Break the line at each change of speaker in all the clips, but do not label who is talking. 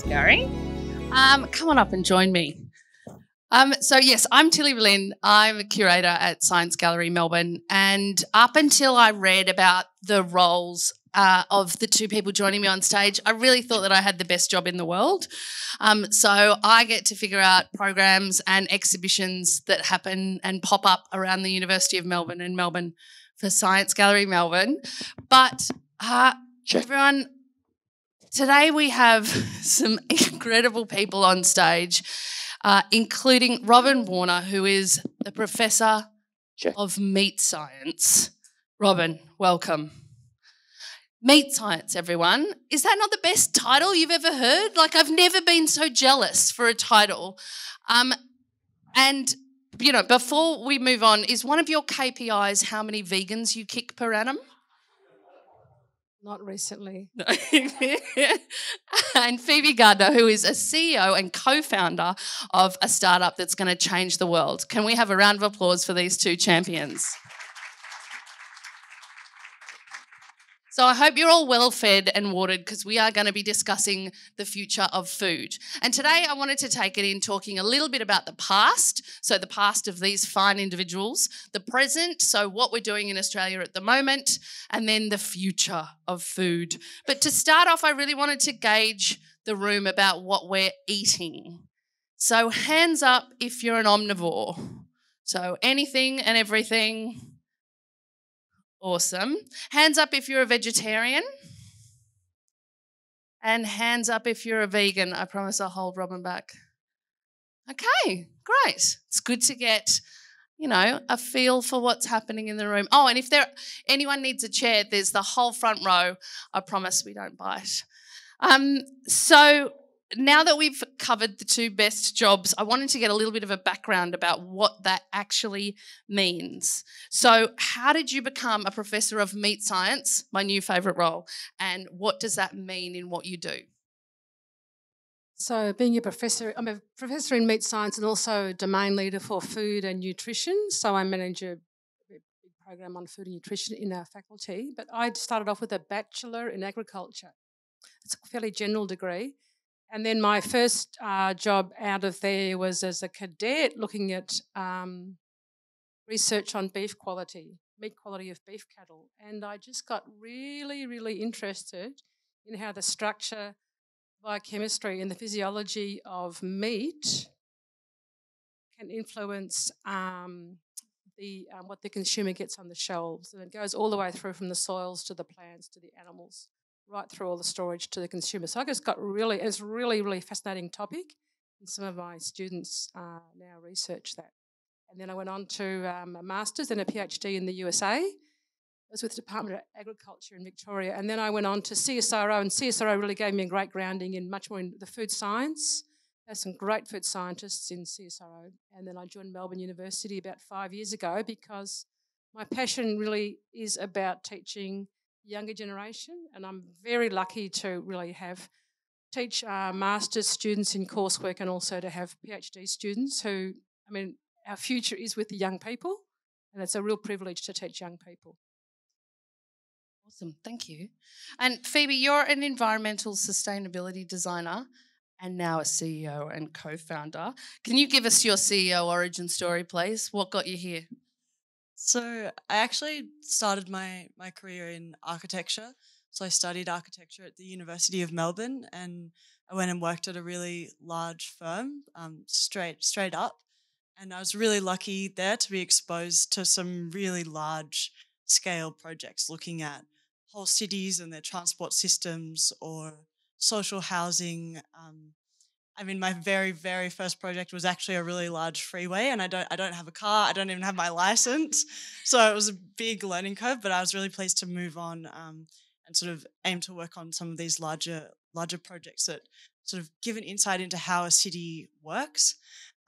Gary. Come on up and join me. Yes, I'm Tilly Boleyn. I'm a curator at Science Gallery Melbourne, and up until I read about the roles of the two people joining me on stage, I really thought that I had the best job in the world. So I get to figure out programs and exhibitions that happen and pop up around the University of Melbourne and Melbourne for Science Gallery Melbourne. But everyone, today we have some incredible people on stage, including ROBYN Warner, who is the Professor of Meat Science. ROBYN, welcome. Meat Science, everyone. Is that not the best title you've ever heard? Like, I've never been so jealous for a title. And, you know, before we move on, is one of your KPIs how many vegans you kick per annum?
Not recently.
No. And PHOEBE Gardner, who is a CEO and co-founder of a startup that's going to change the world. Can we have a round of applause for these two champions? So I hope you're all well fed and watered, because we are going to be discussing the future of food. And today I wanted to take it in talking a little bit about the past, so the past of these fine individuals, the present, so what we're doing in Australia at the moment, and then the future of food. But to start off, I really wanted to gauge the room about what we're eating. So hands up if you're an omnivore. So anything and everything. Awesome. Hands up if you're a vegetarian. And hands up if you're a vegan. I promise I'll hold ROBYN back. Okay, great. It's good to get, you know, a feel for what's happening in the room. Oh, and if anyone needs a chair, there's the whole front row. I promise we don't bite. So now that we've covered the two best jobs, I wanted to get a little bit of a background about what that actually means. So how did you become a Professor of Meat Science, my new favourite role, and what does that mean in what you do?
So being a professor, I'm a professor in meat science and also domain leader for food and nutrition. So I manage a big program on food and nutrition in our faculty. But I started off with a Bachelor in Agriculture. It's a fairly general degree. And then my first job out of there was as a cadet looking at research on beef quality, meat quality of beef cattle. And I just got really, really interested in how the structure, biochemistry and the physiology of meat can influence what the consumer gets on the shelves. And it goes all the way through from the soils to the plants to the animals, right through all the storage to the consumer. So I just got it's a really, really fascinating topic, and some of my students now research that. And then I went on to a master's and a PhD in the USA. I was with the Department of Agriculture in Victoria. And then I went on to CSIRO, and CSIRO really gave me a great grounding in much more in the food science. There's some great food scientists in CSIRO. And then I joined Melbourne University about 5 years ago because my passion really is about teaching younger generation, and I'm very lucky to really teach master's students in coursework and also to have PhD students who, I mean, our future is with the young people, and it's a real privilege to teach young people.
Awesome, thank you. And PHOEBE, you're an environmental sustainability designer and now a CEO and co-founder. Can you give us your CEO origin story, please? What got you here?
So I actually started my career in architecture. So I studied architecture at the University of Melbourne, and I went and worked at a really large firm, straight up. And I was really lucky there to be exposed to some really large scale projects looking at whole cities and their transport systems or social housing. I mean, my very, very first project was actually a really large freeway, and I don't have a car. I don't even have my license. So it was a big learning curve, but I was really pleased to move on and sort of aim to work on some of these larger projects that sort of give an insight into how a city works.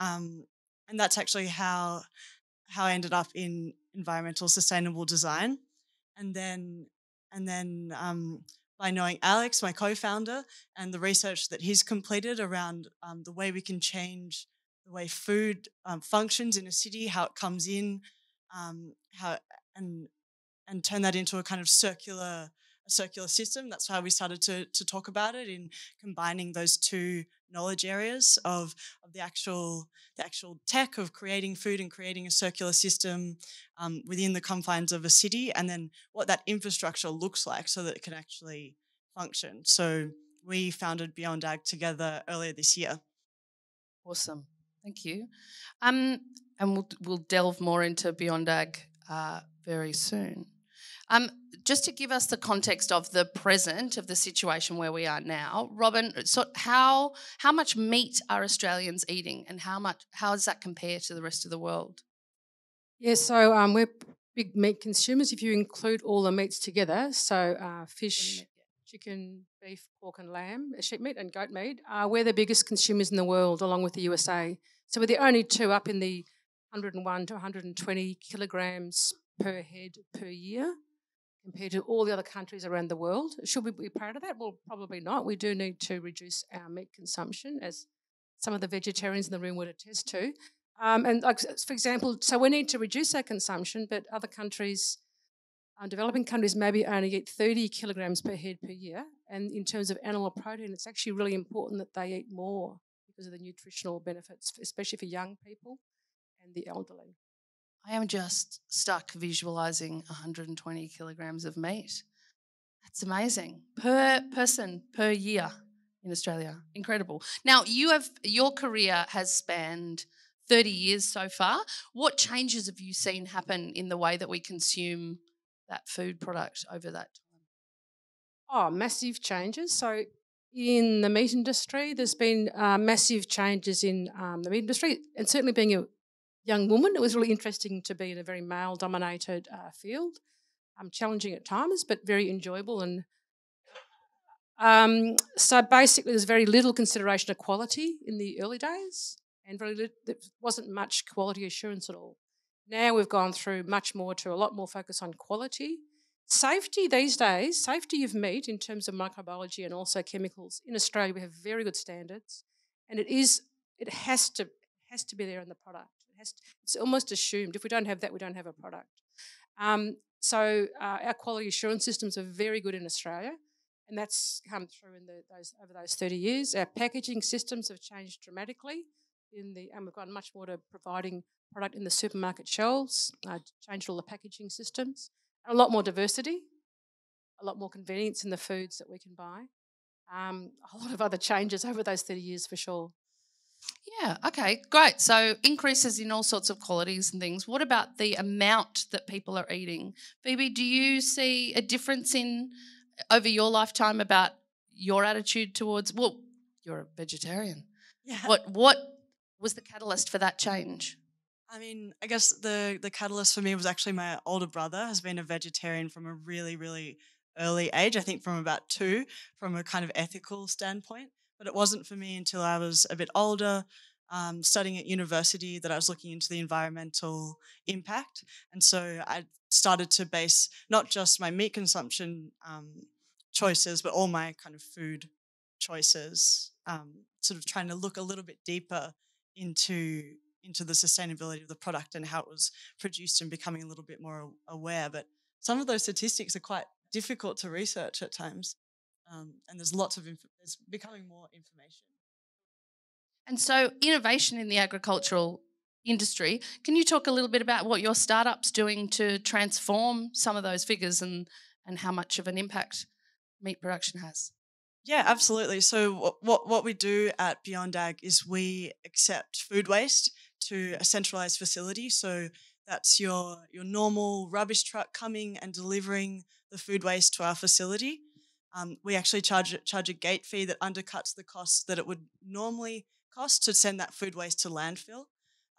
And that's actually how I ended up in environmental sustainable design. And then by knowing Alex, my co-founder, and the research that he's completed around the way we can change the way food functions in a city, how it comes in, and turn that into a kind of circular circular system. That's why we started to talk about it, in combining those two knowledge areas of the actual tech of creating food and creating a circular system within the confines of a city, and then what that infrastructure looks like so that it can actually function. So we founded Beyond Ag together earlier this year.
Awesome. Thank you. And we'll delve more into Beyond Ag very soon. Just to give us the context of the present, of the situation where we are now, ROBYN, so how much meat are Australians eating, and how does that compare to the rest of the world?
Yeah, so we're big meat consumers if you include all the meats together. So fish, chicken, beef, pork and lamb, sheep meat and goat meat. We're the biggest consumers in the world, along with the USA. So we're the only two up in the 101 to 120 kilograms per head per year, compared to all the other countries around the world. Should we be proud of that? Well, probably not. We do need to reduce our meat consumption, as some of the vegetarians in the room would attest to. And like, for example, so we need to reduce our consumption, but other countries, developing countries, maybe only eat 30 kilograms per head per year. And in terms of animal protein, it's actually really important that they eat more because of the nutritional benefits, especially for young people and the elderly.
I am just stuck visualising 120 kilograms of meat. That's amazing. Per person, per year in Australia. Incredible. Now, your career has spanned 30 years so far. What changes have you seen happen in the way that we consume that food product over that time?
Oh, massive changes. So in the meat industry, there's been massive changes in the meat industry, and certainly being a young woman, it was really interesting to be in a very male-dominated field. Challenging at times, but very enjoyable. And so basically there's very little consideration of quality in the early days, and there wasn't much quality assurance at all. Now we've gone through much more to a lot more focus on quality. Safety these days, safety of meat in terms of microbiology and also chemicals. In Australia, we have very good standards, and it has to be there in the product. It's almost assumed. If we don't have that, we don't have a product. So our quality assurance systems are very good in Australia, and that's come through in over those 30 years. Our packaging systems have changed dramatically, and we've gone much more to providing product in the supermarket shelves, changed all the packaging systems, a lot more diversity, a lot more convenience in the foods that we can buy. A lot of other changes over those 30 years for sure.
Yeah, okay, great. So increases in all sorts of qualities and things. What about the amount that people are eating? Phoebe, do you see a difference over your lifetime about your attitude towards, well, you're a vegetarian.
Yeah.
What was the catalyst for that change?
I mean, I guess the catalyst for me was actually my older brother has been a vegetarian from a really, really early age, I think from about 2, from a kind of ethical standpoint. But it wasn't for me until I was a bit older, studying at university, that I was looking into the environmental impact. And so I started to base not just my meat consumption choices, but all my kind of food choices, sort of trying to look a little bit deeper into the sustainability of the product and how it was produced, and becoming a little bit more aware. But some of those statistics are quite difficult to research at times. And there's lots of there's becoming more information.
And so innovation in the agricultural industry, can you talk a little bit about what your startup's doing to transform some of those figures and how much of an impact meat production has?
Yeah, absolutely. So what we do at Beyond Ag is we accept food waste to a centralised facility. So that's your normal rubbish truck coming and delivering the food waste to our facility. We actually charge a gate fee that undercuts the cost that it would normally cost to send that food waste to landfill.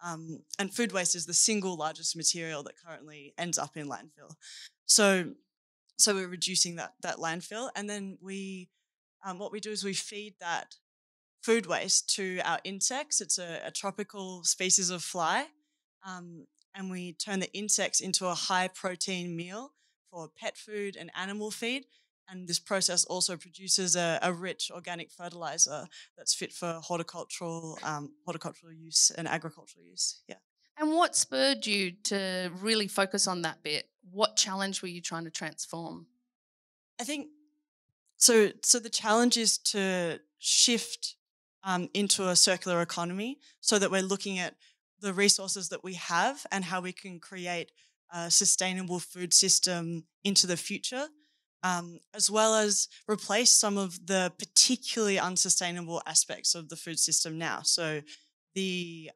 And food waste is the single largest material that currently ends up in landfill. So we're reducing that landfill, and then what we do is we feed that food waste to our insects. It's a tropical species of fly, and we turn the insects into a high protein meal for pet food and animal feed. And this process also produces a rich organic fertilizer that's fit for horticultural use and agricultural use. Yeah.
And what spurred you to really focus on that bit? What challenge were you trying to transform?
I think so. So the challenge is to shift into a circular economy, so that we're looking at the resources that we have and how we can create a sustainable food system into the future, as well as replace some of the particularly unsustainable aspects of the food system now. So the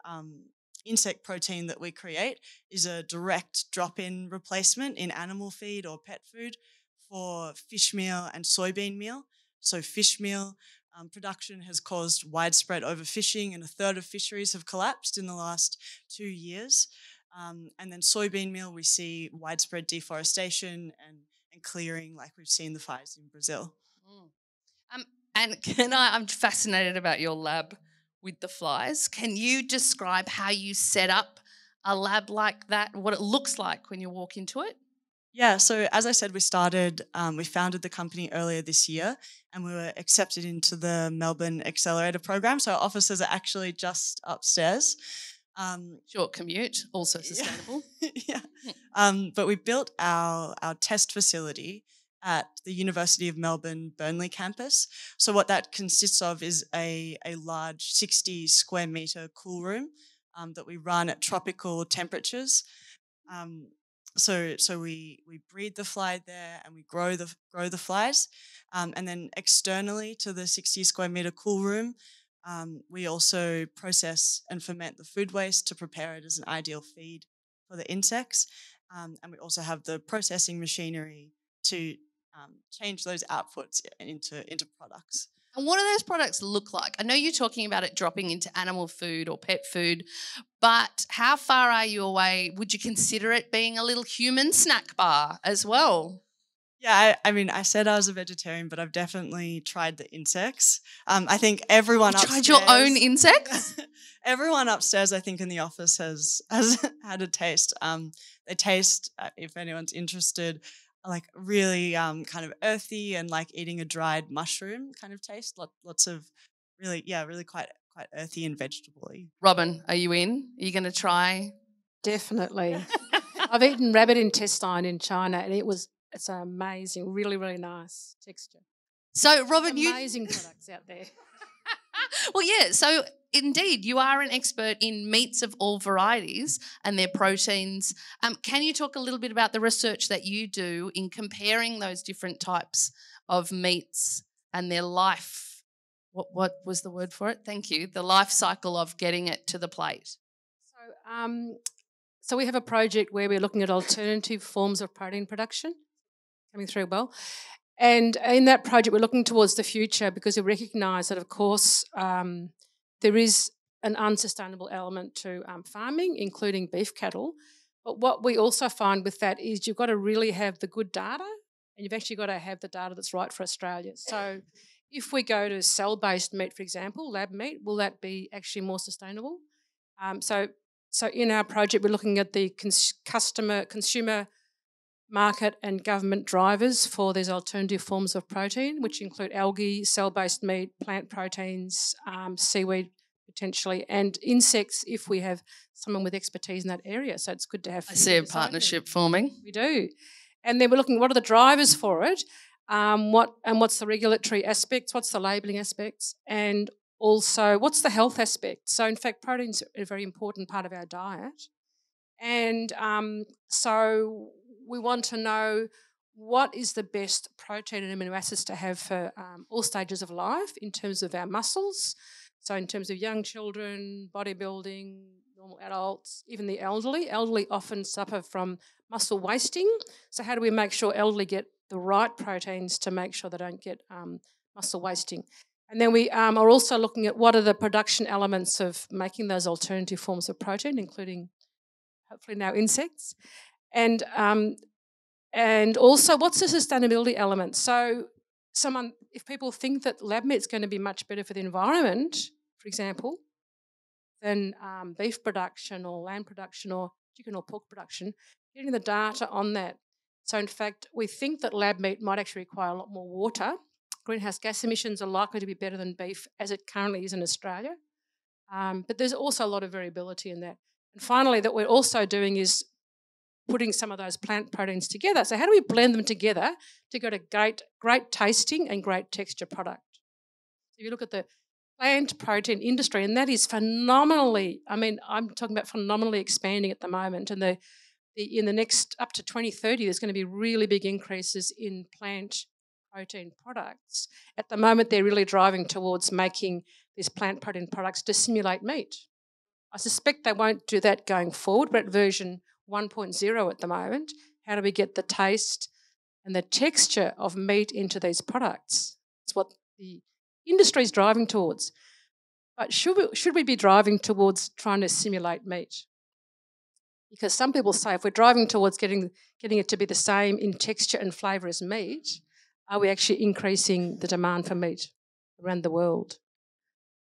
insect protein that we create is a direct drop-in replacement in animal feed or pet food for fish meal and soybean meal. So fish meal production has caused widespread overfishing, and a third of fisheries have collapsed in the last 2 years. And then soybean meal, we see widespread deforestation and clearing, like we've seen the fires in Brazil.
And I'm fascinated about your lab with the flies. Can you describe how you set up a lab like that, what it looks like when you walk into it?
Yeah, so as I said, we founded the company earlier this year, and we were accepted into the Melbourne Accelerator program. So our offices are actually just upstairs.
Short commute, also sustainable.
Yeah. But we built our test facility at the University of Melbourne Burnley campus. So what that consists of is a large 60 square metre cool room that we run at tropical temperatures. So we breed the fly there, and we grow the flies, and then externally to the 60 square metre cool room, we also process and ferment the food waste to prepare it as an ideal feed for the insects, and we also have the processing machinery to change those outputs into products.
And what do those products look like? I know you're talking about it dropping into animal food or pet food, but how far are you away? Would you consider it being a little human snack bar as well?
Yeah, I mean, I said I was a vegetarian, but I've definitely tried the insects. I think everyone upstairs...
tried your own insects?
Everyone upstairs, I think, in the office has had a taste. They taste, if anyone's interested, like really kind of earthy and like eating a dried mushroom kind of taste. Lots of really quite earthy and vegetable-y.
Robyn, are you in? Are you going to try?
Definitely. I've eaten rabbit intestine in China, and it's amazing, really, really nice texture.
So, Robyn,
amazing products out there.
Well, yeah, so indeed, you are an expert in meats of all varieties and their proteins. Can you talk a little bit about the research that you do in comparing those different types of meats and their life? What was the word for it? Thank you. The life cycle of getting it to the plate.
So we have a project where we're looking at alternative forms of protein production, coming through well. And in that project, we're looking towards the future because we recognise that, of course, there is an unsustainable element to farming, including beef cattle. But what we also find with that is you've got to really have the good data, and you've actually got to have the data that's right for Australia. So if we go to cell-based meat, for example, lab meat, will that be actually more sustainable? So in our project, we're looking at the consumer market and government drivers for these alternative forms of protein, which include algae, cell-based meat, plant proteins, seaweed potentially, and insects if we have someone with expertise in that area. So it's good to have...
I see a partnership forming.
We do. And then we're looking at what are the drivers for it, what's the regulatory aspects, what's the labelling aspects, and also what's the health aspect. So, in fact, proteins are a very important part of our diet. And so we want to know what is the best protein and amino acids to have for all stages of life in terms of our muscles. So in terms of young children, bodybuilding, normal adults, even the elderly. Elderly often suffer from muscle wasting. So how do we make sure elderly get the right proteins to make sure they don't get muscle wasting? And then we are also looking at what are the production elements of making those alternative forms of protein, including hopefully now insects. And also, what's the sustainability element? So if people think that lab meat's going to be much better for the environment, for example, than beef production or lamb production or chicken or pork production, getting the data on that. So, in fact, we think that lab meat might actually require a lot more water. Greenhouse gas emissions are likely to be better than beef as it currently is in Australia. But there's also a lot of variability in that. And finally, that we're also doing is putting some of those plant proteins together. So how do we blend them together to get a great tasting and great texture product? If you look at the plant protein industry, and that is phenomenally, I mean, I'm talking about phenomenally expanding at the moment, and in the next up to 2030, there's going to be really big increases in plant protein products. At the moment, they're really driving towards making these plant protein products to simulate meat. I suspect they won't do that going forward, but at version 1.0 at the moment, how do we get the taste and the texture of meat into these products? It's what the industry is driving towards. But should we be driving towards trying to simulate meat? Because some people say if we're driving towards getting it to be the same in texture and flavour as meat, are we actually increasing the demand for meat around the world?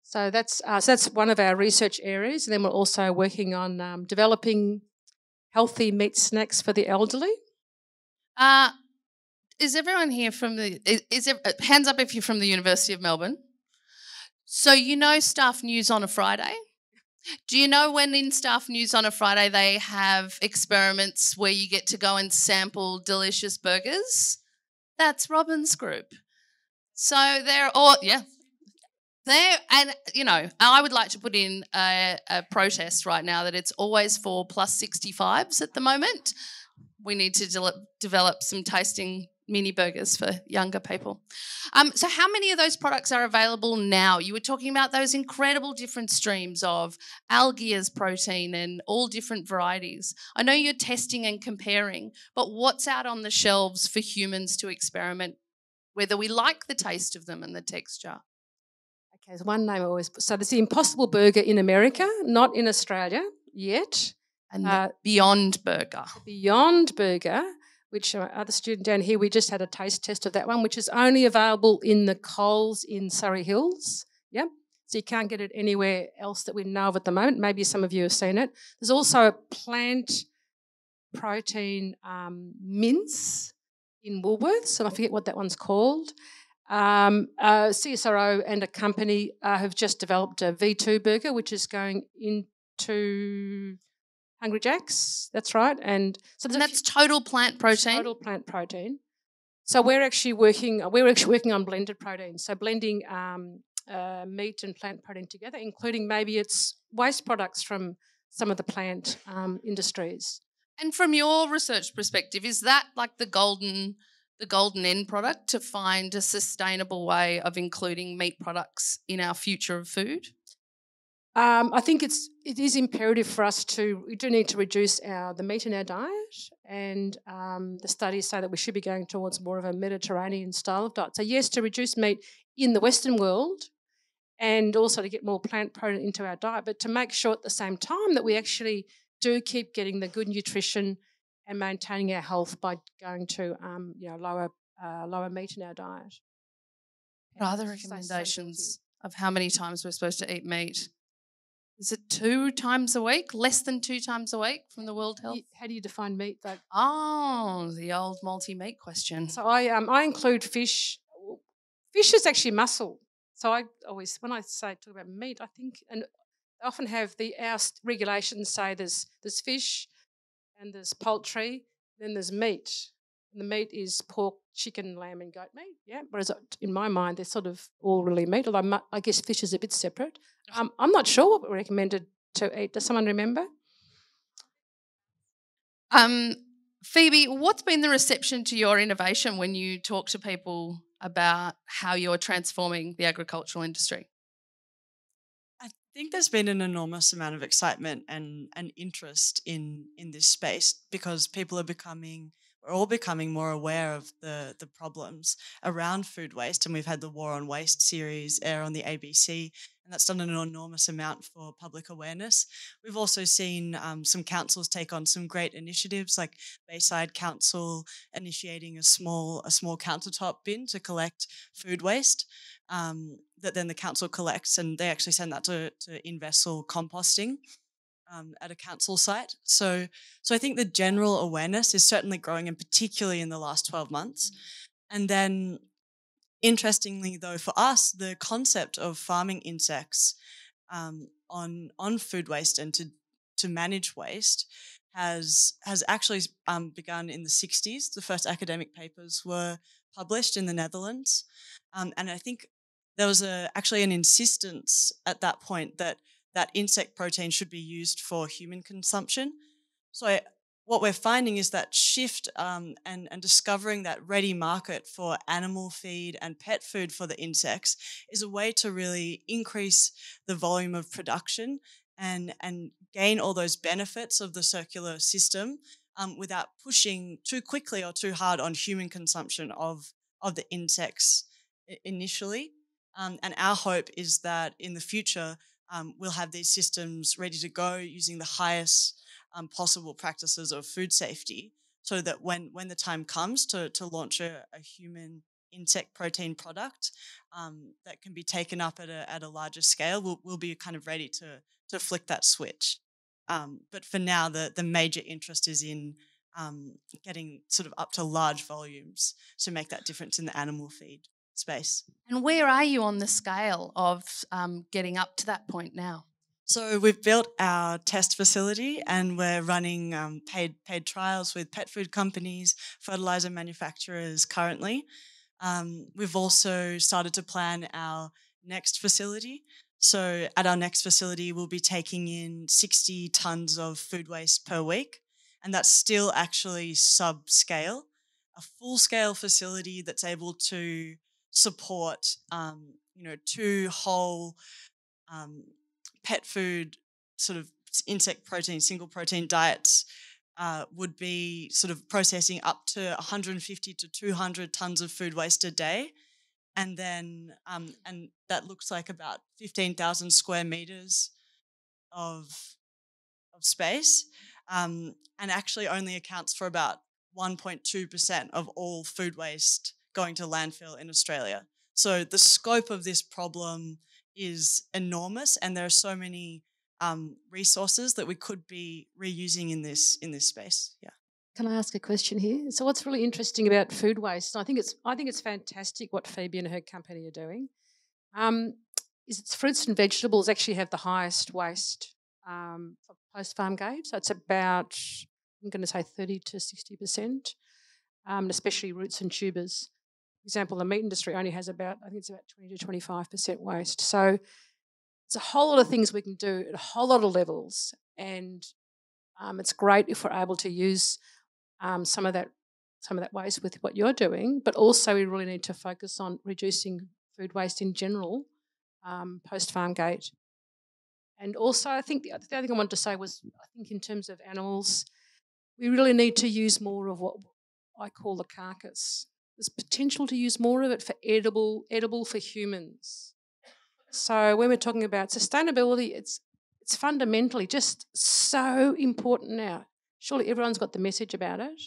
So that's one of our research areas. And then we're also working on developing healthy meat snacks for the elderly.
Is everyone here from hands up if you're from the University of Melbourne? So you know Staff News on a Friday? Do you know when in Staff News on a Friday they have experiments where you get to go and sample delicious burgers? That's ROBYN's group. So they're all, yeah. And, you know, I would like to put in a protest right now that it's always for plus 65s at the moment. We need to develop some tasting mini burgers for younger people. So how many of those products are available now? You were talking about those incredible different streams of algae as protein and all different varieties. I know you're testing and comparing, but what's out on the shelves for humans to experiment, whether we like the taste of them and the texture?
Okay, there's one name I always put. So there's the Impossible Burger in America, not in Australia yet.
And the Beyond Burger.
Beyond Burger, which other student down here, we just had a taste test of that one, which is only available in the Coles in Surrey Hills. Yeah, so you can't get it anywhere else that we know of at the moment. Maybe some of you have seen it. There's also a plant protein mince in Woolworths, and I forget what that one's called. CSIRO and a company have just developed a V2 burger, which is going into Hungry Jack's, that's right. And so
that's total plant protein?
Total plant protein. So we're actually working on blended proteins, so blending meat and plant protein together, including maybe it's waste products from some of the plant industries.
And from your research perspective, is that like the golden end product to find a sustainable way of including meat products in our future of food?
I think it is imperative for us we do need to reduce the meat in our diet, and the studies say that we should be going towards more of a Mediterranean style of diet. So yes, to reduce meat in the Western world and also to get more plant protein into our diet, but to make sure at the same time that we actually do keep getting the good nutrition and maintaining our health by going to lower meat in our diet.
What are the recommendations of how many times we're supposed to eat meat? Is it 2 times a week? Less than 2 times a week from the World Health?
How do you define meat, though?
Oh, the old multi-meat question.
So I include fish. Fish is actually muscle. So I always, when I talk about meat, I think, and I often have our regulations say there's fish and there's poultry, then there's meat. And the meat is pork, chicken, lamb and goat meat, yeah? Whereas in my mind, they're sort of all really meat, although I guess fish is a bit separate. I'm not sure what we're recommended to eat. Does someone remember?
Phoebe, what's been the reception to your innovation when you talk to people about how you're transforming the agricultural industry?
I think there's been an enormous amount of excitement and interest in this space because we're all becoming more aware of the problems around food waste, and we've had the War on Waste series air on the ABC, and that's done an enormous amount for public awareness. We've also seen some councils take on some great initiatives, like Bayside Council initiating a small countertop bin to collect food waste that then the council collects, and they actually send that to in-vessel composting at a council site. So I think the general awareness is certainly growing, and particularly in the last 12 months. And then, interestingly though, for us, the concept of farming insects on food waste and to manage waste has actually begun in the 60s. The first academic papers were published in the Netherlands. And I think there was actually an insistence at that point that insect protein should be used for human consumption. So what we're finding is that shift and discovering that ready market for animal feed and pet food for the insects is a way to really increase the volume of production and gain all those benefits of the circular system without pushing too quickly or too hard on human consumption of the insects initially. And our hope is that in the future, we'll have these systems ready to go using the highest possible practices of food safety, so that when the time comes to launch a human insect protein product that can be taken up at a larger scale, we'll be kind of ready to flick that switch. But for now, the major interest is in getting sort of up to large volumes to make that difference in the animal feed space.
And where are you on the scale of getting up to that point now?
So we've built our test facility and we're running paid trials with pet food companies, fertilizer manufacturers currently. We've also started to plan our next facility. So at our next facility, we'll be taking in 60 tonnes of food waste per week, and that's still actually subscale. A full-scale facility that's able to support, 2 whole pet food sort of insect protein, single protein diets would be sort of processing up to 150 to 200 tonnes of food waste a day. And then, and that looks like about 15,000 square meters of space, and actually only accounts for about 1.2% of all food waste going to landfill in Australia. So the scope of this problem is enormous, and there are so many resources that we could be reusing in this space. Yeah.
Can I ask a question here? So what's really interesting about food waste, I think it's fantastic what Phoebe and her company are doing, is it's fruits and vegetables actually have the highest waste for post-farm gate. So it's about, I'm going to say 30 to 60%, especially roots and tubers. For example, the meat industry only has about 20 to 25% waste. So there's a whole lot of things we can do at a whole lot of levels, and it's great if we're able to use some of that waste with what you're doing, but also we really need to focus on reducing food waste in general post-farm gate. And also I think the other thing I wanted to say was, I think in terms of animals, we really need to use more of what I call the carcass. There's potential to use more of it for edible for humans. So when we're talking about sustainability, it's fundamentally just so important now. Surely everyone's got the message about it,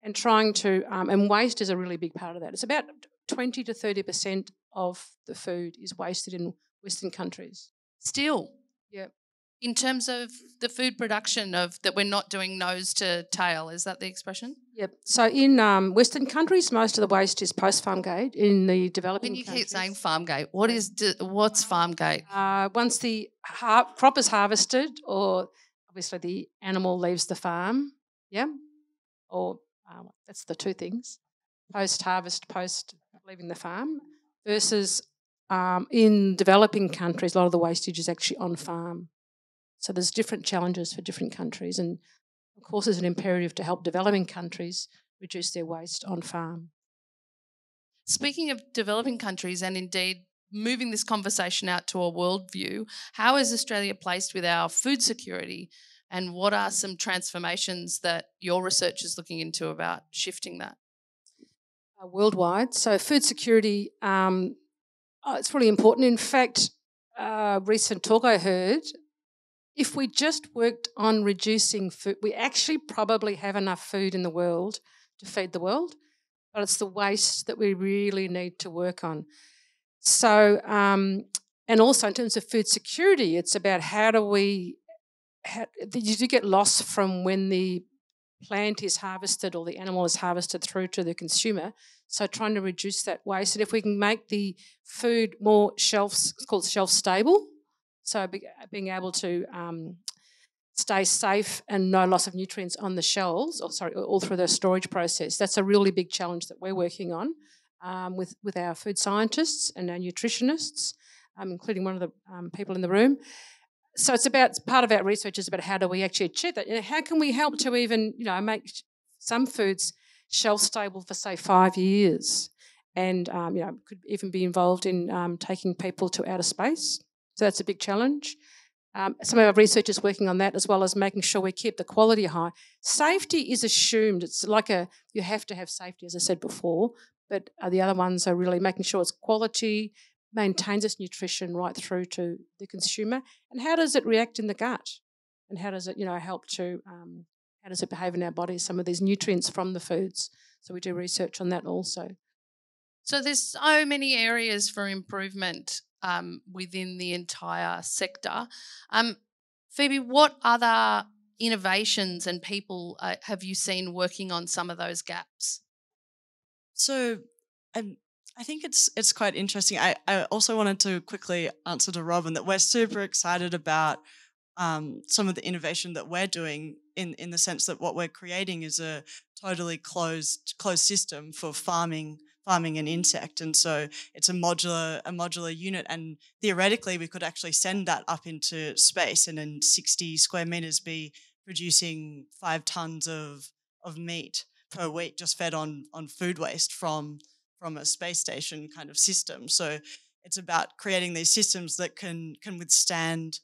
and trying to and waste is a really big part of that. It's about 20 to 30% of the food is wasted in Western countries.
Still?
Yeah.
In terms of the food production that we're not doing nose to tail, is that the expression?
Yep. So in Western countries, most of the waste is post-farm gate. In the developing countries...
When you keep saying farm gate, what's farm gate?
Once the crop is harvested, or obviously the animal leaves the farm, yeah, or that's the two things, post-harvest, post leaving the farm, versus in developing countries, a lot of the wastage is actually on farm. So there's different challenges for different countries, and of course there's an imperative to help developing countries reduce their waste on farm.
Speaking of developing countries, and indeed moving this conversation out to a world view, how is Australia placed with our food security, and what are some transformations that your research is looking into about shifting that?
Worldwide. So food security, it's really important. In fact, recent talk I heard, if we just worked on reducing food, we actually probably have enough food in the world to feed the world, but it's the waste that we really need to work on. So, and also in terms of food security, it's about you do get loss from when the plant is harvested or the animal is harvested through to the consumer. So trying to reduce that waste. And if we can make the food more it's called shelf stable, so being able to stay safe and no loss of nutrients on the shelves, all through the storage process. That's a really big challenge that we're working on with our food scientists and our nutritionists, including one of the people in the room. So part of our research is about how do we actually achieve that? How can we help to even, make some foods shelf stable for, say, 5 years, and could even be involved in taking people to outer space. So that's a big challenge. Some of our research is working on that, as well as making sure we keep the quality high. Safety is assumed. It's like you have to have safety, as I said before, but the other ones are really making sure it's quality, maintains its nutrition right through to the consumer, and how does it react in the gut, and how does it, help to, how does it behave in our bodies, some of these nutrients from the foods. So we do research on that also.
So there's so many areas for improvement within the entire sector. Phoebe, what other innovations and people have you seen working on some of those gaps?
So I think it's quite interesting. I also wanted to quickly answer to Robyn that we're super excited about some of the innovation that we're doing in the sense that what we're creating is a totally closed system for farming an insect, and so it's a modular unit, and theoretically we could actually send that up into space and in 60 square meters be producing 5 tons of meat per week just fed on food waste from a space station kind of system. So it's about creating these systems that can withstand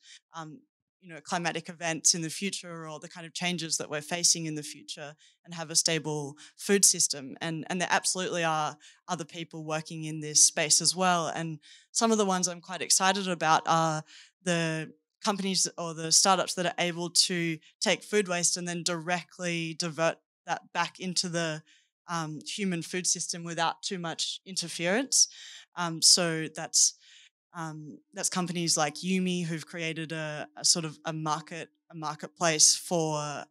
climatic events in the future, or the kind of changes that we're facing in the future, and have a stable food system. And there absolutely are other people working in this space as well. And some of the ones I'm quite excited about are the companies or the startups that are able to take food waste and then directly divert that back into the human food system without too much interference. So that's companies like Heme, who've created a sort of a marketplace for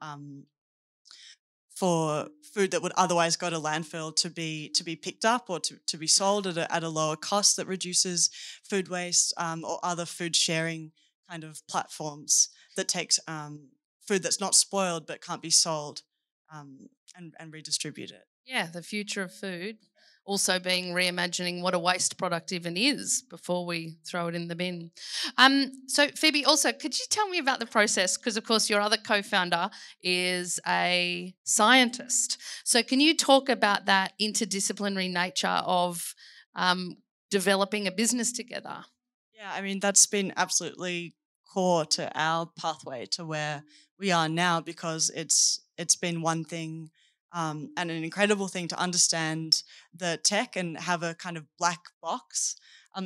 food that would otherwise go to landfill to be picked up or to be sold at a lower cost that reduces food waste, or other food sharing kind of platforms that takes food that's not spoiled but can't be sold and redistribute it.
Yeah, the future of food. Also being reimagining what a waste product even is before we throw it in the bin. So Phoebe, also, could you tell me about the process? Because, of course, your other co-founder is a scientist. So can you talk about that interdisciplinary nature of developing a business together?
Yeah, I mean, that's been absolutely core to our pathway to where we are now, because it's been one thing and an incredible thing to understand the tech and have a kind of black box,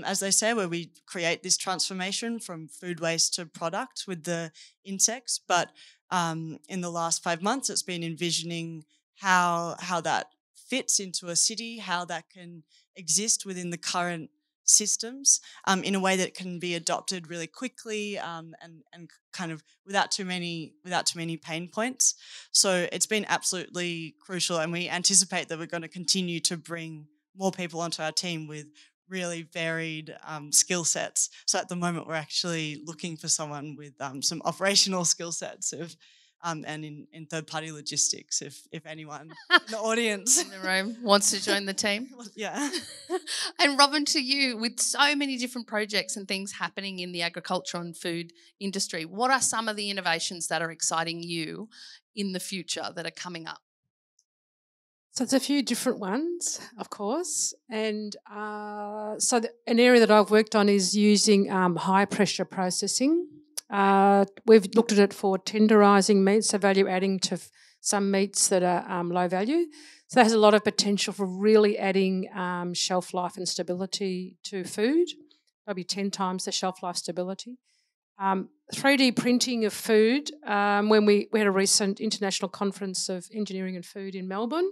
as they say, where we create this transformation from food waste to product with the insects. But in the last 5 months, it's been envisioning how that fits into a city, how that can exist within the current systems in a way that can be adopted really quickly and kind of without too many pain points. So it's been absolutely crucial, and we anticipate that we're going to continue to bring more people onto our team with really varied skill sets. So at the moment we're actually looking for someone with some operational skill sets and in third-party logistics, if anyone in the audience
in the room wants to join the team.
Yeah.
And Robyn, to you, with so many different projects and things happening in the agriculture and food industry, what are some of the innovations that are exciting you in the future that are coming up?
So it's a few different ones, of course. And so an area that I've worked on is using high-pressure processing. We've looked at it for tenderising meats, so value adding to some meats that are low value. So that has a lot of potential for really adding shelf life and stability to food, maybe 10 times the shelf life stability. 3D printing of food. When we had a recent international conference of engineering and food in Melbourne,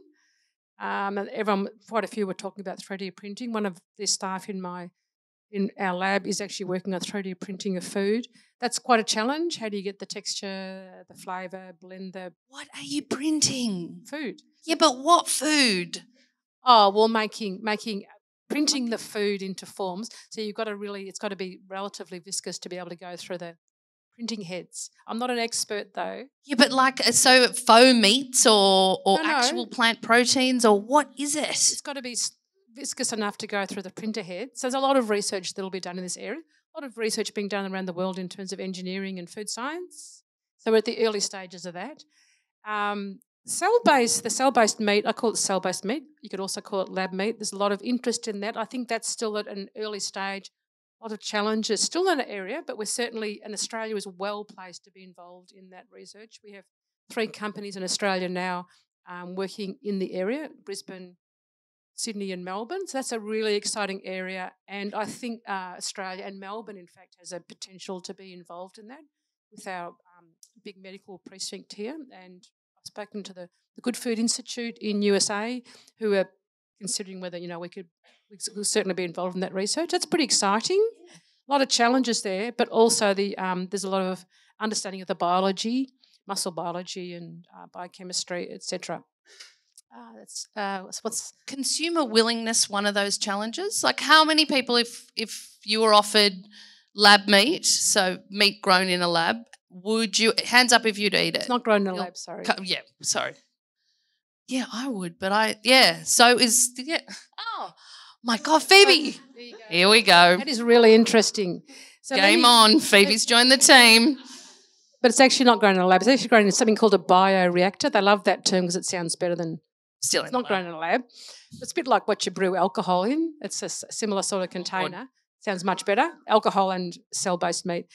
and quite a few were talking about 3D printing. One of the staff in our lab is actually working on 3D printing of food. That's quite a challenge. How do you get the texture, the flavour, blend the...
What are you printing?
Food.
Yeah, but what food?
Oh, well, printing the food into forms. So you've got to it's got to be relatively viscous to be able to go through the printing heads. I'm not an expert though.
Yeah, but like, so faux meats or
No.
actual plant proteins, or what is it?
It's got to be viscous enough to go through the printer head. So there's a lot of research that will be done in this area. A lot of research being done around the world in terms of engineering and food science. So we're at the early stages of that. The cell-based meat, I call it cell-based meat. You could also call it lab meat. There's a lot of interest in that. I think that's still at an early stage. A lot of challenges still in that area, but we're certainly, and Australia is well placed to be involved in that research. We have 3 companies in Australia now working in the area, Brisbane, Sydney and Melbourne. So that's a really exciting area. And I think Australia and Melbourne, in fact, has a potential to be involved in that with our big medical precinct here. And I've spoken to the Good Food Institute in USA, who are considering whether, we could certainly be involved in that research. That's pretty exciting. A lot of challenges there, but also there's a lot of understanding of the biology, muscle biology and biochemistry, etc. What's
consumer willingness one of those challenges? Like, how many people, if you were offered lab meat, so meat grown in a lab, would you, hands up if you'd eat it?
It's not grown in a lab, sorry.
Yeah, sorry. Yeah, I would, but oh, my God, Phoebe. Here we go.
That is really interesting. So
Game on. Phoebe's joined the team.
But it's actually not grown in a lab. It's actually grown in something called a bioreactor. They love that term because it sounds better than... It's not grown in a lab. It's a bit like what you brew alcohol in. It's a similar sort of container. Sounds much better. Alcohol and cell-based meat.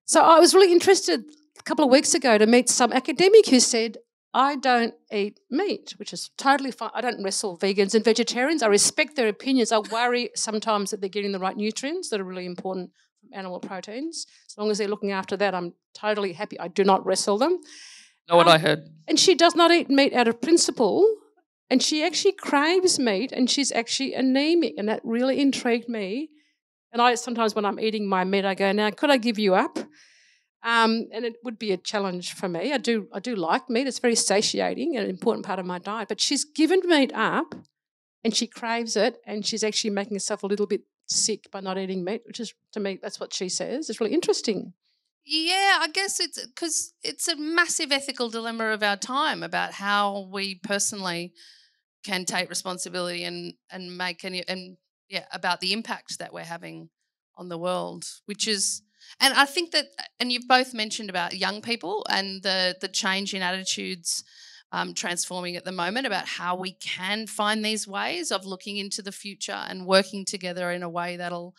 So I was really interested a couple of weeks ago to meet some academic who said, I don't eat meat, which is totally fine. I don't wrestle vegans and vegetarians. I respect their opinions. I worry sometimes that they're getting the right nutrients that are really important from animal proteins. As long as they're looking after that, I'm totally happy. I do not wrestle them.
Know what I heard.
And she does not eat meat out of principle, and she actually craves meat, and she's actually anemic, and that really intrigued me. And I sometimes when I'm eating my meat, I go, now, could I give you up? And it would be a challenge for me. I do like meat. It's very satiating and an important part of my diet. But she's given meat up and she craves it, and she's actually making herself a little bit sick by not eating meat, which is, to me, that's what she says. It's really interesting.
Yeah, I guess it's because it's a massive ethical dilemma of our time about how we personally can take responsibility and make about the impact that we're having on the world, which is... And I think that, and you've both mentioned about young people and the change in attitudes transforming at the moment about how we can find these ways of looking into the future and working together in a way that'll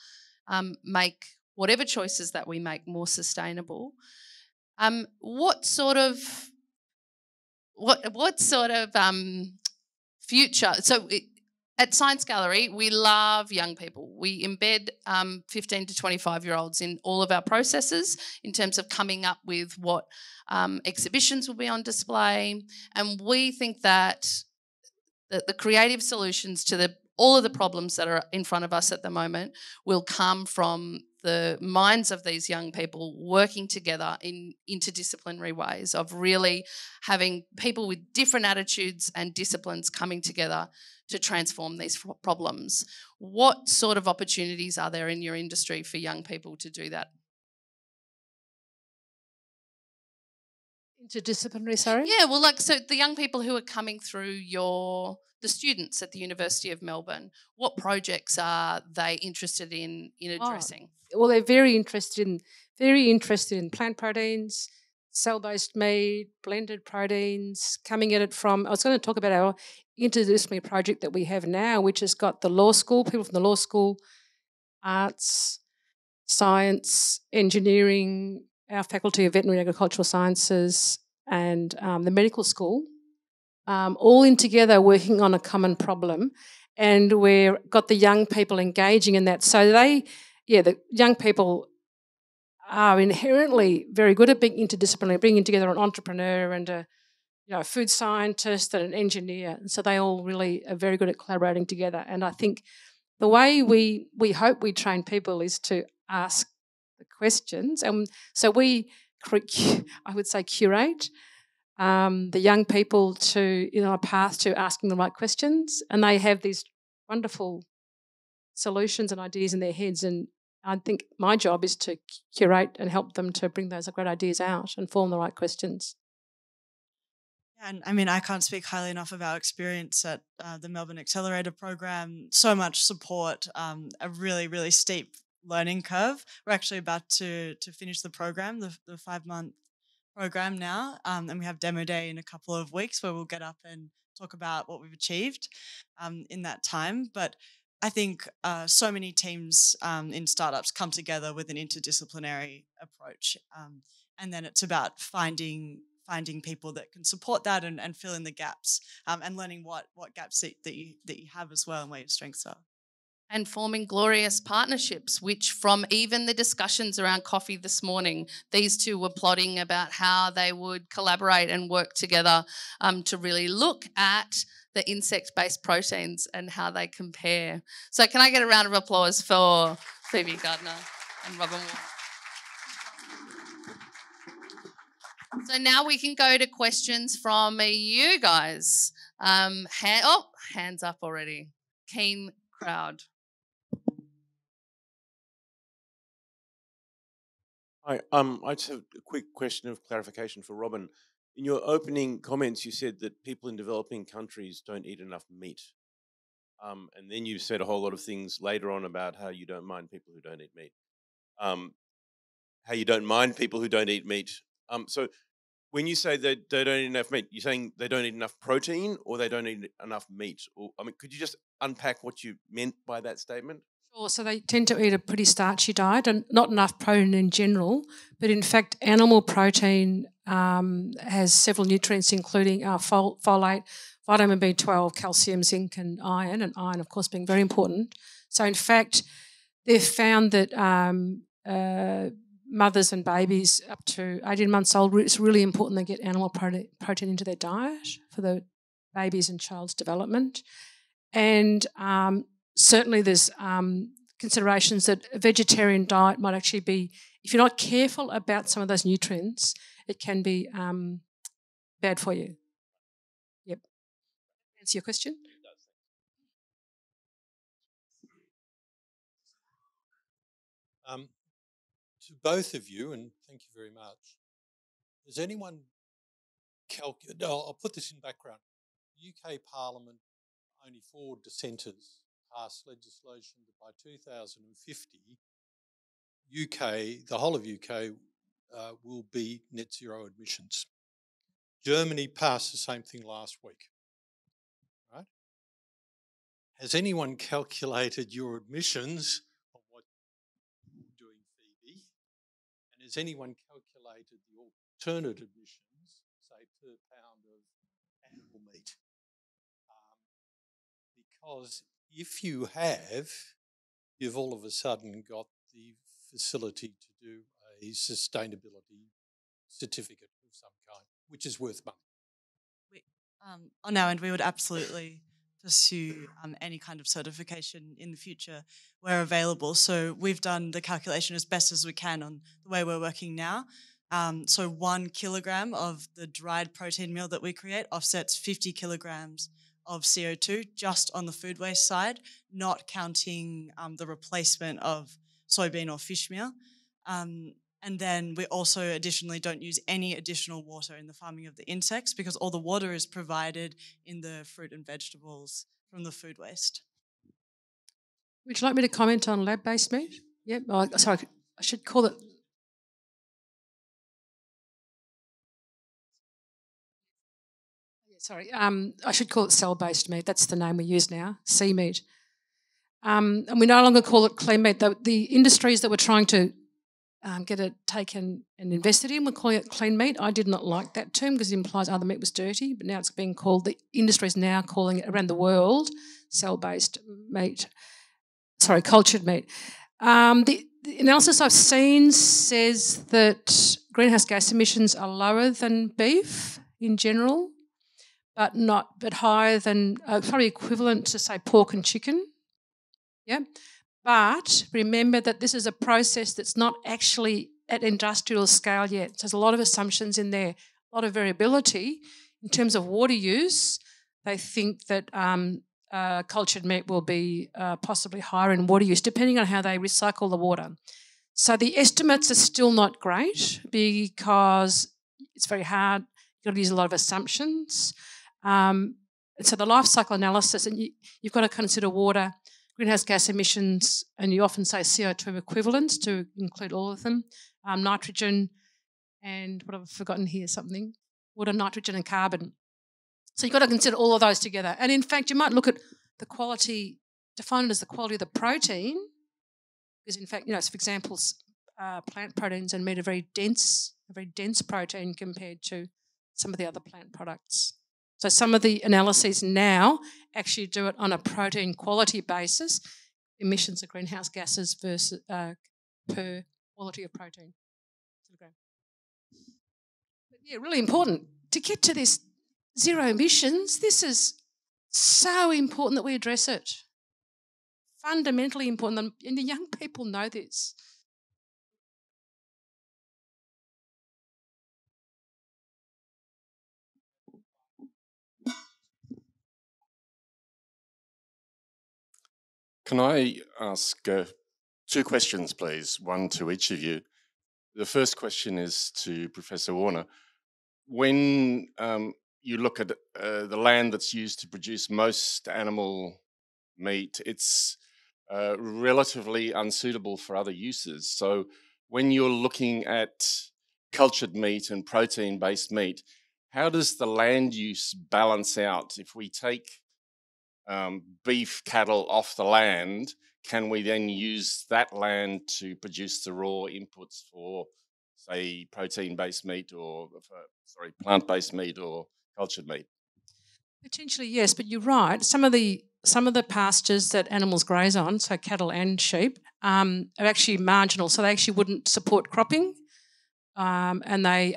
make whatever choices that we make more sustainable. What sort of future? So at Science Gallery, we love young people. We embed 15 to 25-year-olds in all of our processes in terms of coming up with what exhibitions will be on display. And we think that the creative solutions to all of the problems that are in front of us at the moment will come from the minds of these young people working together in interdisciplinary ways of really having people with different attitudes and disciplines coming together to transform these problems. What sort of opportunities are there in your industry for young people to do that?
Interdisciplinary, sorry?
Yeah, well, so the young people who are coming through the students at the University of Melbourne, what projects are they interested in addressing?
Well, they're very interested in plant proteins, cell-based meat, blended proteins, coming at it from... I was going to talk about our interdisciplinary project that we have now, which has got the law school, people from the law school, arts, science, engineering, our faculty of veterinary and agricultural sciences, and the medical school, all in together working on a common problem. And we've got the young people engaging in that. So the young people are inherently very good at being interdisciplinary, bringing together an entrepreneur and a food scientist and an engineer. And so they all really are very good at collaborating together. And I think the way we hope we train people is to ask the questions. And so we, I would say, curate the young people to a path to asking the right questions. And they have these wonderful solutions and ideas in their heads, and I think my job is to curate and help them to bring those great ideas out and form the right questions.
And I mean, I can't speak highly enough of our experience at the Melbourne Accelerator program. So much support, a really, really steep learning curve. We're actually about to finish the program, the 5-month program now, and we have demo day in a couple of weeks where we'll get up and talk about what we've achieved in that time. But I think so many teams in startups come together with an interdisciplinary approach, and then it's about finding people that can support that and fill in the gaps, and learning what gaps that you have as well and where your strengths are.
And forming glorious partnerships, which from even the discussions around coffee this morning, these two were plotting about how they would collaborate and work together to really look at the insect-based proteins and how they compare. So can I get a round of applause for PHOEBE GARDNER and ROBYN? So now we can go to questions from you guys. Hands up already. Keen crowd.
Hi, I just have a quick question of clarification for ROBYN. In your opening comments, you said that people in developing countries don't eat enough meat. And then you said a whole lot of things later on about how you don't mind people who don't eat meat. How you don't mind people who don't eat meat. So when you say they don't eat enough meat, you're saying they don't eat enough protein or they don't eat enough meat? Or, I mean, could you just unpack what you meant by that statement?
Sure. So they tend to eat a pretty starchy diet and not enough protein in general. But in fact, animal protein has several nutrients, including folate, vitamin B12, calcium, zinc, and iron, of course, being very important. So in fact, they've found that mothers and babies up to 18 months old, it's really important they get animal protein into their diet for the baby's and child's development. And certainly there's considerations that a vegetarian diet might actually be, if you're not careful about some of those nutrients, it can be bad for you. Yep. Answer your question?
To both of you, and thank you very much, has anyone I'll put this in background. UK Parliament, only 4 dissenters passed legislation that by 2050, the whole of UK will be net zero emissions. Germany passed the same thing last week, right? Has anyone calculated your emissions on what you're doing, PHOEBE? And has anyone calculated the alternative emissions, say, per pound of animal meat? Because if you have, you've all of a sudden got the facility to do a sustainability certificate of some kind, which is worth money.
On our end, we would absolutely pursue any kind of certification in the future where available. So we've done the calculation as best as we can on the way we're working now. So 1 kilogram of the dried protein meal that we create offsets 50 kilograms of CO2 just on the food waste side, not counting the replacement of soybean or fish meal. And then we also additionally don't use any additional water in the farming of the insects because all the water is provided in the fruit and vegetables from the food waste.
Would you like me to comment on lab-based meat? Yep. Oh, sorry, I should call it... Sorry, I should call it cell-based meat. That's the name we use now, sea meat. And we no longer call it clean meat. The industries that were trying to get it taken and invested in, we're calling it clean meat. I did not like that term because it implies other meat was dirty, but now it's being called, the industry is now calling it around the world, cell-based meat, cultured meat. The analysis I've seen says that greenhouse gas emissions are lower than beef in general, but higher than, probably equivalent to, say, pork and chicken. Yeah. But remember that this is a process that's not actually at industrial scale yet. So there's a lot of assumptions in there, a lot of variability. In terms of water use, they think that cultured meat will be possibly higher in water use, depending on how they recycle the water. So the estimates are still not great because it's very hard. You've got to use a lot of assumptions. So the life cycle analysis, and you've got to consider water, greenhouse gas emissions, and you often say CO2 equivalents to include all of them, nitrogen, and what have I forgotten here, something, water, nitrogen and carbon. So you've got to consider all of those together. And in fact, you might look at the quality, define it as the quality of the protein, because in fact, for example, plant proteins and meat are very dense protein compared to some of the other plant products. So some of the analyses now actually do it on a protein quality basis, emissions of greenhouse gases versus per quality of protein. But yeah, really important. To get to this zero emissions, this is so important that we address it. Fundamentally important, and the young people know this.
Can I ask 2 questions, please, one to each of you? The first question is to Professor Warner. When you look at the land that's used to produce most animal meat, it's relatively unsuitable for other uses. So when you're looking at cultured meat and protein-based meat, how does the land use balance out? If we take beef cattle off the land, can we then use that land to produce the raw inputs for, say, protein-based meat or, plant-based meat or cultured meat?
Potentially, yes, but you're right. Some of the pastures that animals graze on, so cattle and sheep, are actually marginal, so they actually wouldn't support cropping, and they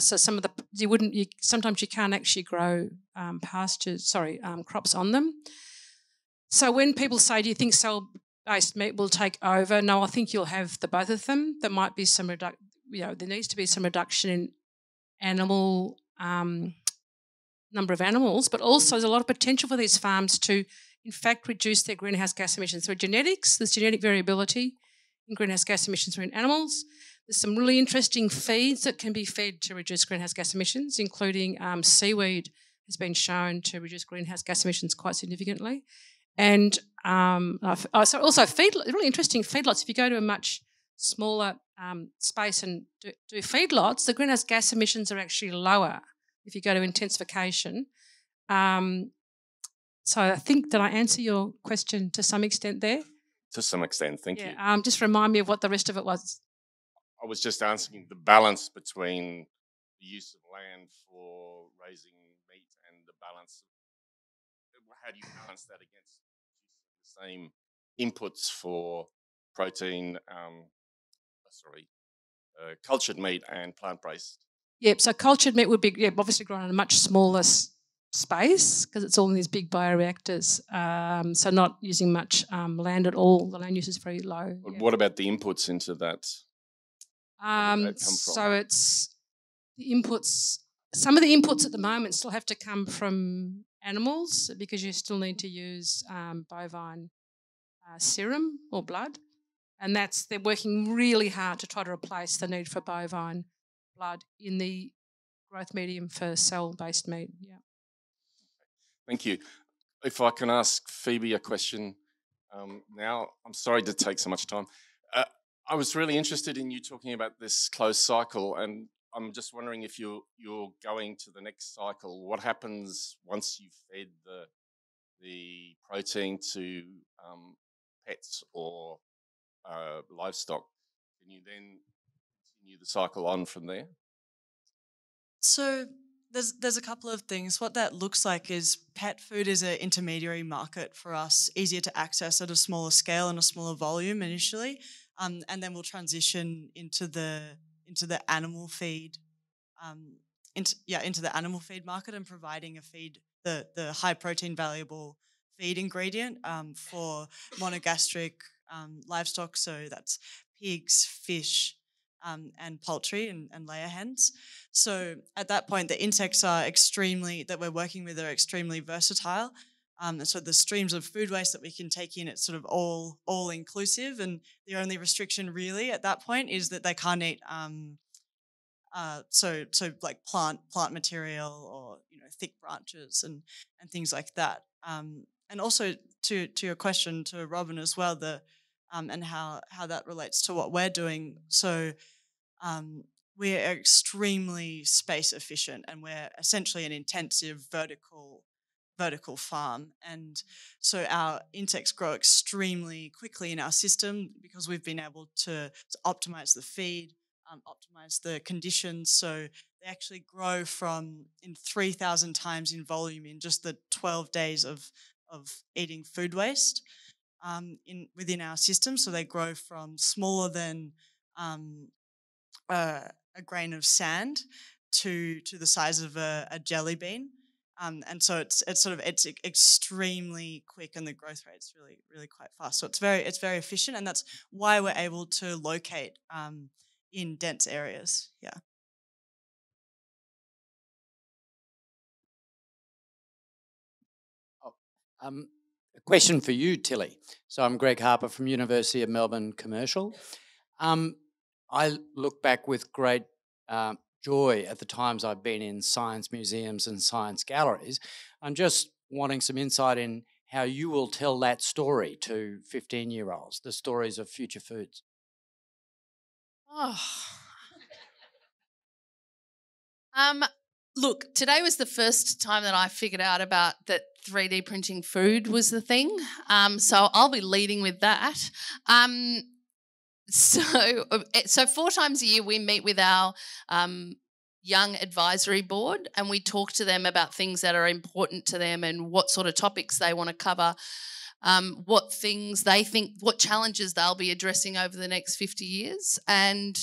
so some of the sometimes you can't actually grow crops on them. So when people say, do you think cell-based meat will take over? No, I think you'll have the both of them. There might be some there needs to be some reduction in animal number of animals, but also there's a lot of potential for these farms to, in fact, reduce their greenhouse gas emissions through genetics. There's genetic variability in greenhouse gas emissions through animals. There's some really interesting feeds that can be fed to reduce greenhouse gas emissions, including seaweed has been shown to reduce greenhouse gas emissions quite significantly. And also really interesting feedlots. If you go to a much smaller space and do feedlots, the greenhouse gas emissions are actually lower if you go to intensification. So I think, did I answer your question to some extent there?
To some extent, thank you.
Just remind me of what the rest of it was.
I was just asking the balance between the use of land for raising meat and the balance. How do you balance that against the same inputs for protein, cultured meat and plant-based?
Yep, so cultured meat would be obviously grown on a much smaller space because it's all in these big bioreactors, so not using much land at all. The land use is very low.
But what about the inputs into that?
So it's the inputs. Some of the inputs at the moment still have to come from animals because you still need to use bovine serum or blood, and they're working really hard to try to replace the need for bovine blood in the growth medium for cell-based meat. Yeah.
Thank you. If I can ask Phoebe a question now, I'm sorry to take so much time. I was really interested in you talking about this closed cycle, and I'm just wondering if you're going to the next cycle. What happens once you've fed the protein to pets or livestock? Can you then continue the cycle on from there?
So there's a couple of things. What that looks like is pet food is an intermediary market for us, easier to access at a smaller scale and a smaller volume initially, and then we'll transition into the animal feed, into the animal feed market and providing a feed, the high protein valuable feed ingredient for monogastric livestock. So that's pigs, fish, and poultry and layer hens. So at that point, the insects that we're working with are extremely versatile. And so the streams of food waste that we can take in, it's sort of all inclusive, and the only restriction really at that point is that they can't eat so like plant material, or thick branches and things like that. And also to your question to Robyn as well, and how that relates to what we're doing. So we're extremely space efficient, and we're essentially an intensive vertical farm, and so our insects grow extremely quickly in our system because we've been able to optimize the feed, optimize the conditions. So they actually grow in 3,000 times in volume in just the 12 days of eating food waste within our system. So they grow from smaller than a grain of sand to the size of a jelly bean. And so it's extremely quick, and the growth rate's really quite fast. So it's very efficient, and that's why we're able to locate in dense areas. Yeah.
A question for you, Tilly. So I'm Greg Harper from University of Melbourne Commercial. I look back with great joy at the times I've been in science museums and science galleries. I'm just wanting some insight in how you will tell that story to 15-year-olds, the stories of future foods.
Oh. Look, today was the first time that I figured out about that 3D printing food was the thing. So I'll be leading with that. So 4 times a year we meet with our young advisory board, and we talk to them about things that are important to them and what sort of topics they want to cover, what things they think, what challenges they'll be addressing over the next 50 years. And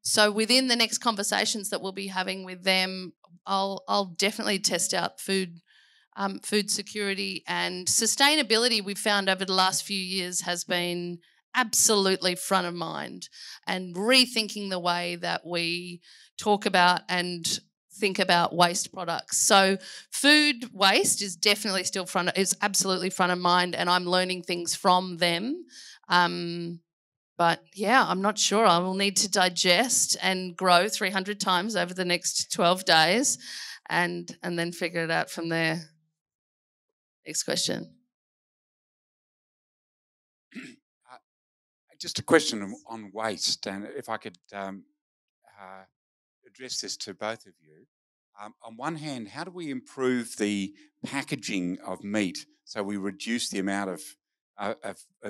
so within the next conversations that we'll be having with them, I'll definitely test out food security and sustainability. We've found over the last few years has been absolutely front of mind, and rethinking the way that we talk about and think about waste products. So food waste is definitely still is absolutely front of mind, and I'm learning things from them. But yeah, I'm not sure. I will need to digest and grow 300 times over the next 12 days and then figure it out from there. Next question.
Just a question on waste, and if I could address this to both of you. On one hand, how do we improve the packaging of meat so we reduce the amount of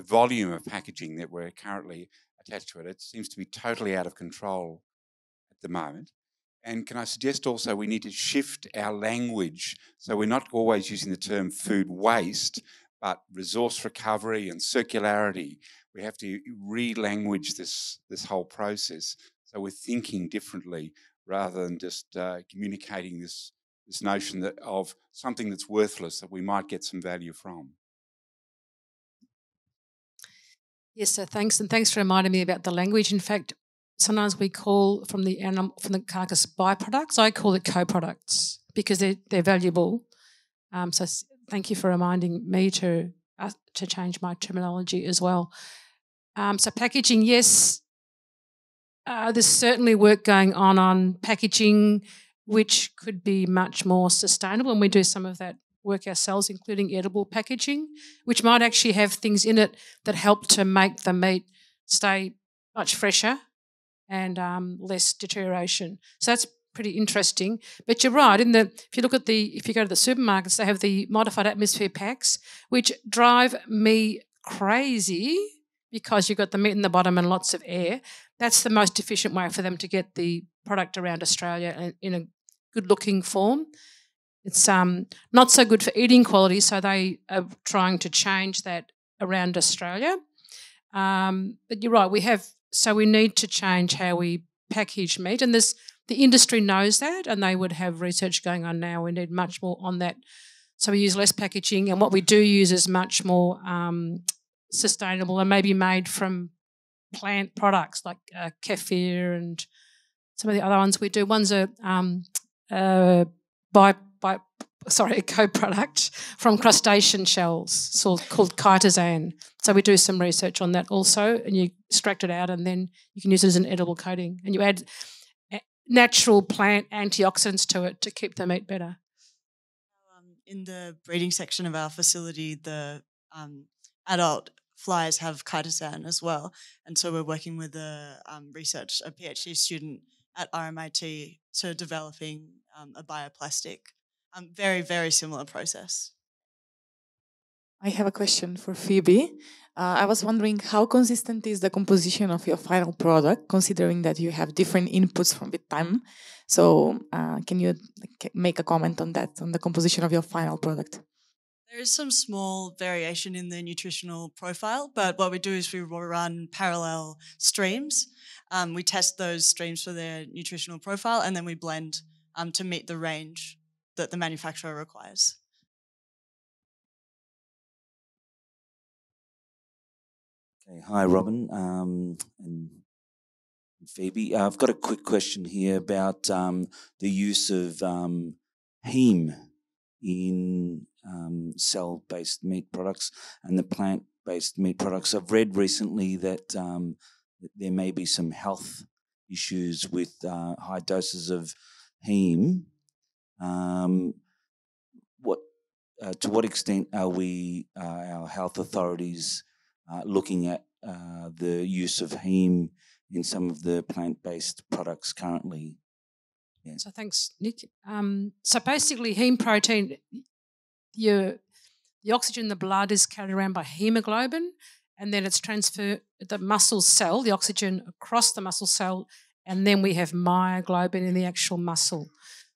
volume of packaging that we're currently attached to it? It seems to be totally out of control at the moment. And can I suggest also we need to shift our language so we're not always using the term food waste, but resource recovery and circularity. We have to re-language this whole process so we're thinking differently rather than just communicating this notion of something that's worthless that we might get some value from.
Yes, so thanks, and thanks for reminding me about the language. In fact, sometimes we call from the carcass byproducts. I call it co-products because they're valuable. So thank you for reminding me to change my terminology as well. So packaging, yes, there's certainly work going on packaging, which could be much more sustainable, and we do some of that work ourselves, including edible packaging, which might actually have things in it that help to make the meat stay much fresher and less deterioration. So that's pretty interesting. But you're right. If you go to the supermarkets, they have the modified atmosphere packs, which drive me crazy because you've got the meat in the bottom and lots of air. That's the most efficient way for them to get the product around Australia in a good-looking form. It's not so good for eating quality, so they are trying to change that around Australia. But you're right, we need to change how we package meat, and the industry knows that, and they would have research going on now. We need much more on that. So we use less packaging, and what we do use is much more sustainable and maybe made from plant products like kefir and some of the other ones we do. Ones are co-product from crustacean shells called chitosan. So we do some research on that also, and you extract it out and then you can use it as an edible coating. And you add natural plant antioxidants to it to keep the meat better.
In the breeding section of our facility, the adult flies have chitosan as well. And so we're working with a PhD student at RMIT to developing a bioplastic. Very, very similar process.
I have a question for Phoebe. I was wondering how consistent is the composition of your final product, considering that you have different inputs from with time. So can you make a comment on that, on the composition of your final product?
There is some small variation in the nutritional profile, but what we do is we run parallel streams. We test those streams for their nutritional profile, and then we blend to meet the range that the manufacturer requires.
Okay, hi Robyn and Phoebe. I've got a quick question here about the use of heme in cell-based meat products and the plant-based meat products. I've read recently that there may be some health issues with high doses of heme. To what extent are our health authorities looking at the use of heme in some of the plant-based products currently? Yeah.
So thanks, Nick. So basically, heme protein, the oxygen in the blood is carried around by hemoglobin, and then it's transferred the muscle cell, the oxygen across the muscle cell, and then we have myoglobin in the actual muscle.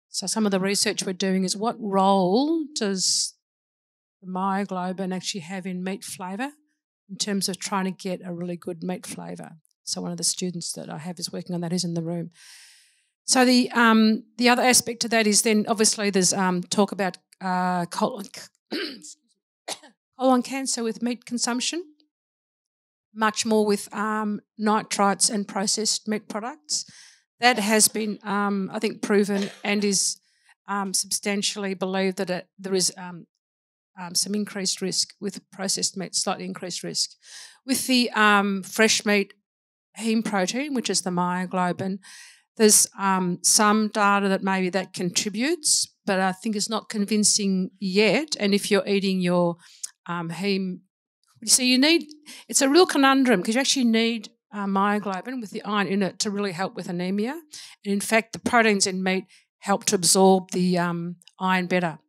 So some of the research we're doing is what role does the myoglobin actually have in meat flavour in terms of trying to get a really good meat flavour. So one of the students that I have is working on that, is in the room. So the other aspect to that is then obviously there's talk about colon cancer with meat consumption, much more with nitrites and processed meat products. That has been, I think, proven and is substantially believed that there is some increased risk with processed meat, slightly increased risk. With the fresh meat heme protein, which is the myoglobin, there's some data that maybe that contributes, but I think it's not convincing yet. And if you're eating your heme, so you need, it's a real conundrum because you actually need myoglobin with the iron in it to really help with anemia. And in fact, the proteins in meat help to absorb the iron better.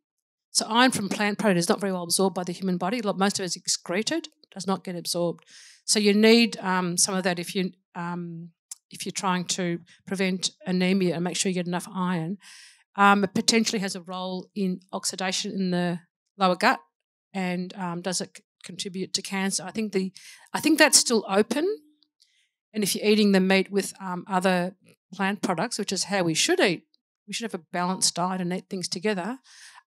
So iron from plant protein is not very well absorbed by the human body. Most of it is excreted, does not get absorbed. So you need some of that if you're trying to prevent anemia and make sure you get enough iron. It potentially has a role in oxidation in the lower gut, and does it contribute to cancer? I think that's still open. And if you're eating the meat with other plant products, which is how we should eat, we should have a balanced diet and eat things together.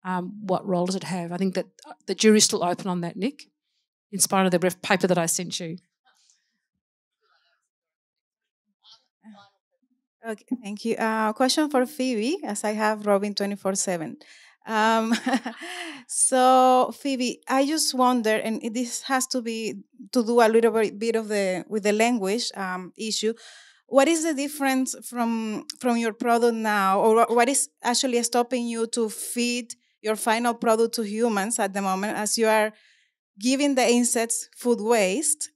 What role does it have? I think that the jury's still open on that, Nick, in spite of the paper that I sent you.
Okay, thank you. Question for Phoebe, as I have ROBYN 24/7. So Phoebe, I just wonder, and this has to do a little bit of with the language issue. What is the difference from your product now, or what is actually stopping you to feed your final product to humans at the moment, as you are giving the insects food waste?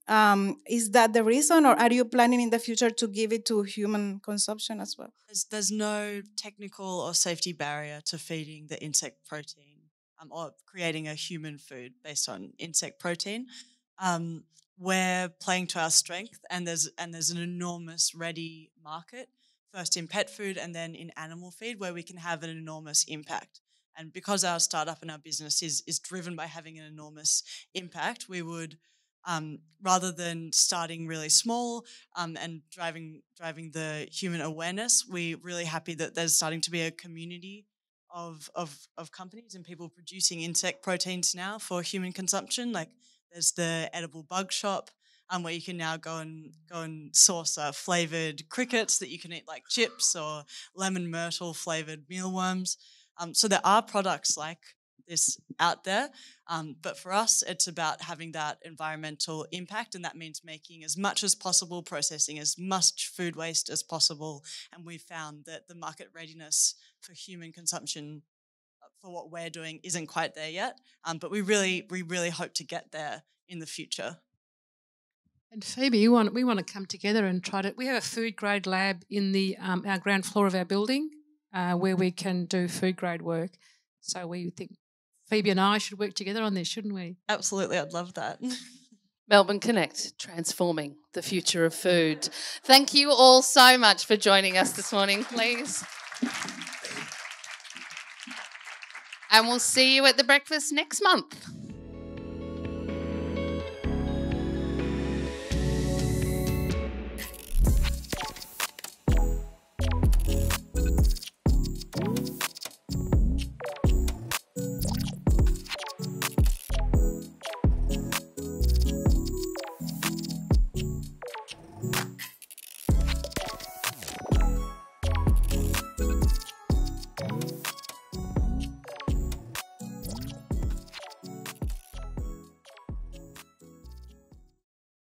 Is that the reason, or are you planning in the future to give it to human consumption as well?
There's no technical or safety barrier to feeding the insect protein or creating a human food based on insect protein. We're playing to our strength, and there's an enormous ready market, first in pet food and then in animal feed, where we can have an enormous impact. And because our startup and our business is driven by having an enormous impact, we would, rather than starting really small and driving the human awareness, we're really happy that there's starting to be a community of companies and people producing insect proteins now for human consumption. Like there's the edible bug shop, where you can now go and source flavoured crickets that you can eat like chips, or lemon myrtle flavoured mealworms. So there are products like this out there, but for us, it's about having that environmental impact, and that means making as much as possible, processing as much food waste as possible, and we found that the market readiness for human consumption for what we're doing isn't quite there yet, but we really hope to get there in the future.
And Phoebe, we want to come together and try to. We have a food grade lab in the our ground floor of our building where we can do food grade work. So we think Phoebe and I should work together on this, shouldn't we?
Absolutely, I'd love that.
Melbourne Connect, transforming the future of food. Thank you all so much for joining us this morning, please. And we'll see you at the breakfast next month.